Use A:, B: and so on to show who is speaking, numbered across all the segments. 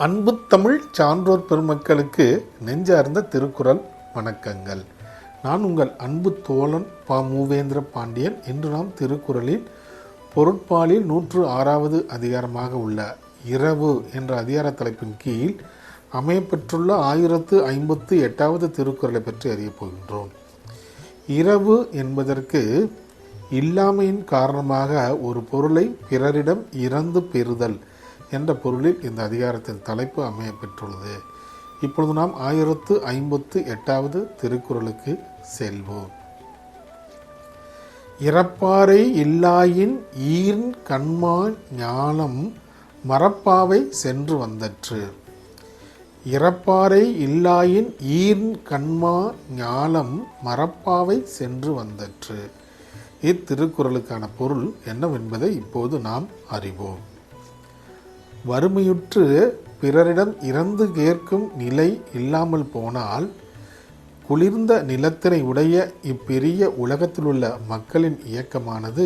A: அன்பு தமிழ் சான்றோர் பெருமக்களுக்கு நெஞ்சார்ந்த திருக்குறள் வணக்கங்கள். நான் உங்கள் அன்பு தோழன் மூவேந்திர பாண்டியன். இன்று நாம் திருக்குறளில் பொருட்பாலில் 106வது அதிகாரமாக உள்ள இரவு என்ற அதிகார தலைப்பின் கீழ் அமையப்பெற்றுள்ள 1058வது திருக்குறளை பற்றி அறியப் போகின்றோம். இரவு என்பதற்கு இல்லாமையின் காரணமாக ஒரு பொருளை பிறரிடம் இறந்து பெறுதல் என்ற பொருளில் இந்த அதிகாரத்தின் தலைப்பு அமைய பெற்றுள்ளது. இப்பொழுது நாம் 1058வது திருக்குறளுக்கு செல்வோம். இறப்பாரை இல்லாயின் ஈர்ன் கண்மா ஞாலம் மரப்பாவை சென்று வந்தற்று. இறப்பாரை இல்லாயின் ஈர்ன் கண்மா ஞாலம் மரப்பாவை சென்று வந்தற்று. இத்திருக்குறளுக்கான பொருள் என்னவென்பதை இப்போது நாம் அறிவோம். வறுமையுற்று பிறரிடம் இறந்து கேட்கும் நிலை இல்லாமல் போனால் குளிர்ந்த நிலத்தினை உடைய இப்பெரிய உலகத்தில் உள்ள மக்களின் இயக்கமானது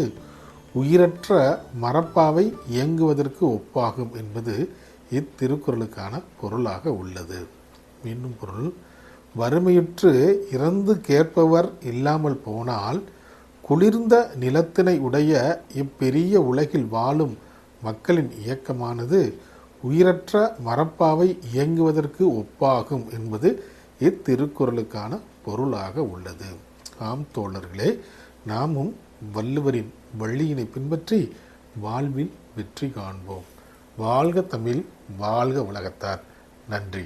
A: உயிரற்ற மரப்பாவை இயங்குவதற்கு ஒப்பாகும் என்பது இத்திருக்குறளுக்கான பொருளாக உள்ளது. மீண்டும் பொருள்: வறுமையுற்று இறந்து கேட்பவர் இல்லாமல் போனால் குளிர்ந்த நிலத்தினை உடைய இப்பெரிய உலகில் வாழும் மக்களின் இயக்கமானது உயிரற்ற மரப்பாவை இயங்குவதற்கு ஒப்பாகும் என்பது இத்திருக்குறளுக்கான பொருளாக உள்ளது. ஆம் தோழர்களே, நாமும் வள்ளுவரின் வழியினை பின்பற்றி வாழ்வில் வெற்றி காண்போம். வாழ்க தமிழ், வாழ்க உலகத்தார். நன்றி.